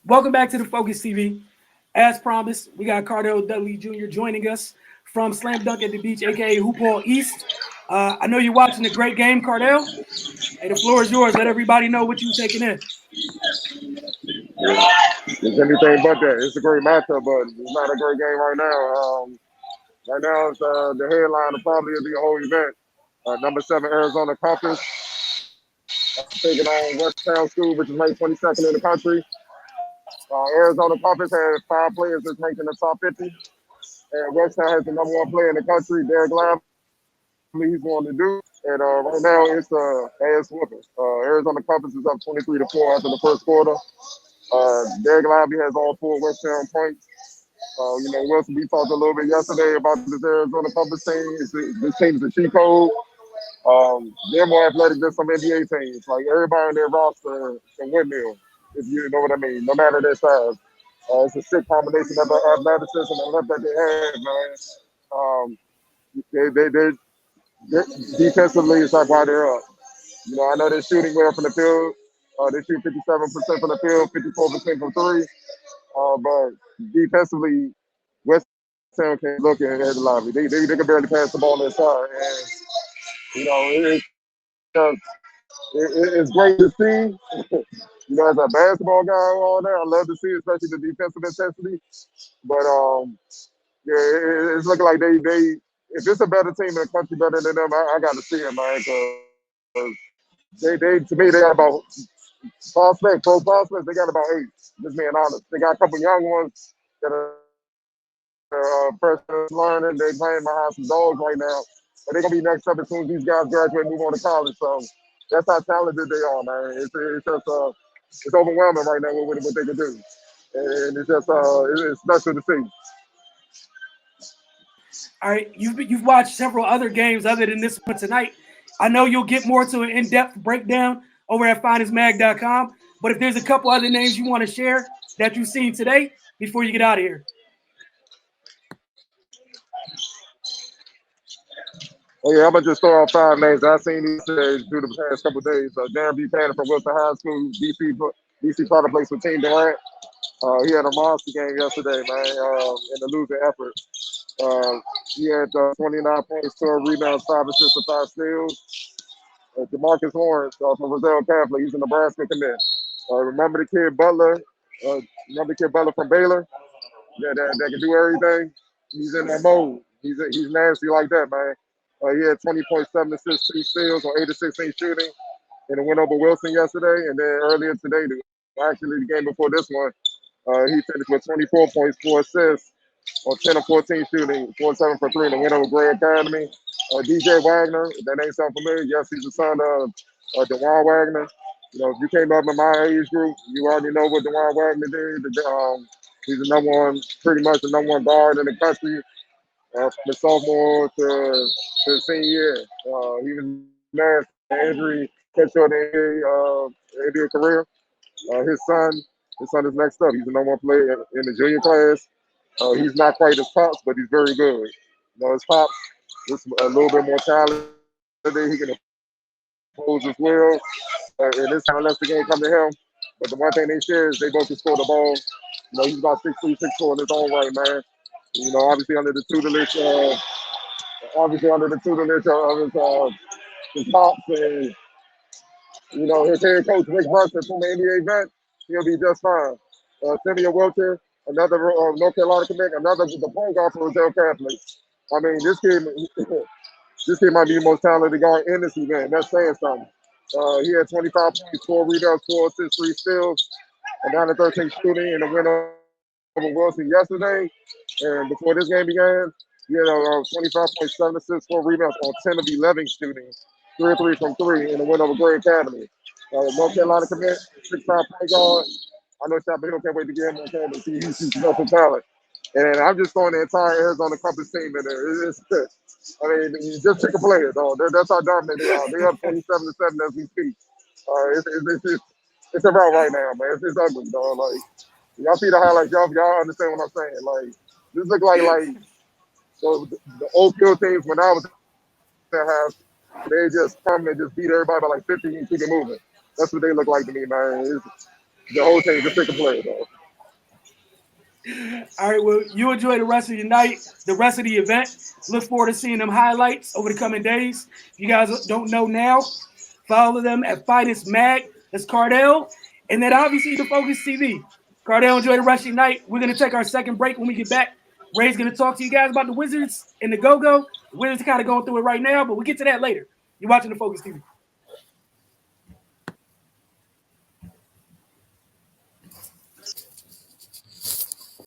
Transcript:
Welcome back to the Focus TV. As promised, we got Cardell Dudley Jr. joining us from Slam Dunk at the Beach, aka HoopHall East. I know you're watching a great game, Cardell. Hey, the floor is yours. Let everybody know what you're taking in. It's anything but that. It's a great matchup, but it's not a great game right now. Right now, it's the headline of probably of the whole event. Number 7 Arizona Compass taking on West Town School, which is ranked 22nd in the country. Arizona Compass has 5 players that's ranked in the top 50, and West Town has the number 1 player in the country, Derek Lively. He's going to do, and right now it's ass whooping. Arizona Compass is up 23-4 after the first quarter. Derek Lively has all 4 West Town points. Wilson, we talked a little bit yesterday about this Arizona Compass team. This team is a cheat code. They're more athletic than some NBA teams. Like everybody in their roster can windmill, if you know what I mean, no matter their size. It's a sick combination of athleticism and left that they have, man. Um, they defensively, it's like why they're up. I know they're shooting well from the field. They shoot 57% from the field, 54% from three. But defensively, West Ham can look at the lobby. They can barely pass the ball inside, and it's great to see. As a basketball guy, all that I love to see, especially the defensive intensity. But it's looking like they if it's a better team in the country better than them, I got to see it, man. Because they to me they got about pro prospects. They got about 8. Just being honest, they got a couple young ones that are freshmen learning. They playing behind some dogs right now, but they're gonna be next up as soon as these guys graduate and move on to college. So that's how talented they are, man. It's just it's overwhelming right now with what they can do, and it's just it's special to see. All right, you've watched several other games other than this one tonight. I know you'll get more to an in-depth breakdown over at finestmag.com. But if there's a couple other names you want to share that you've seen today before you get out of here. Oh yeah, I'm gonna just throw out 5 names I've seen these days through the past couple of days. Darren Buchanan from Wilson High School, DC product plays for Team Durant. He had a monster game yesterday, man, in the losing effort. He had 29 points, 12 rebounds, 5 assists, and 5 steals. Demarcus Lawrence from Roselle Catholic, he's a Nebraska commit. Remember the kid Butler? Remember the kid Butler from Baylor? Yeah, that can do everything. He's in that mode. He's nasty like that, man. He had 20.7 assists, 3 steals on 8 of 16 shooting, and it went over Wilson yesterday. And then earlier today, actually the game before this one, he finished with 24 points, 4 assists on 10 of 14 shooting, 4-7 for 3 in the win over Gray Academy. DJ Wagner, if that ain't sound familiar, yes, he's the son of DeJuan Wagner. If you came up in my age group, you already know what DeJuan Wagner did. He's the number one, pretty much the number 1 guard in the country from the sophomore to the senior year. He was nasty. Injury cut short the NBA career. His son is next up. He's the number 1 player in the junior class. He's not quite his pops, but he's very good. His pops is a little bit more talented. He can impose as well. And this time, unless the game come to him. But the one thing they share is they both can score the ball. He's about 6'3", 6'4" in his own right, man. Obviously under the tutelage, of his pops and his head coach Rick Brunson from the NBA vet, he'll be just fine. Simeon Wilton, another North Carolina commit, another the point guard for Roselle Catholic. I mean, this kid might be the most talented guard in this event. That's saying something. He had 25 points, 4 rebounds, 4 assists, 3 steals, and 9 of 13 shooting in the win over Wilson yesterday. And before this game began, he had 25.7 assists, 4 rebounds on 10 of 11 shooting, 3 of 3 from 3 in the win over Gray Academy. North Carolina commit, 6'5" point guard. I know Chapel Hill can't wait to get him on campus. He's special talent. And I'm just throwing the entire Arizona Compass team in there. You just pick a player, though. That's how dominant they are. They're up 27-7 as we speak. It's a route right now, man. It's ugly, dog. Like, y'all see the highlights, y'all understand what I'm saying. Like, this look like the old field teams when I was in house. They just come and just beat everybody by like 50 and keep it moving. That's what they look like to me, man. The whole team just pick a player, though. All right, well, you enjoy the rest of your night, the rest of the event. Look forward to seeing them highlights over the coming days. If you guys don't know now, follow them at Finest Mag. That's Cardell. And then obviously the Focus TV. Cardell, enjoy the rest of your night. We're going to take our second break. When we get back, Ray's going to talk to you guys about the Wizards and the Go-Go. The Wizards are kind of going through it right now, but we'll get to that later. You're watching the Focus TV.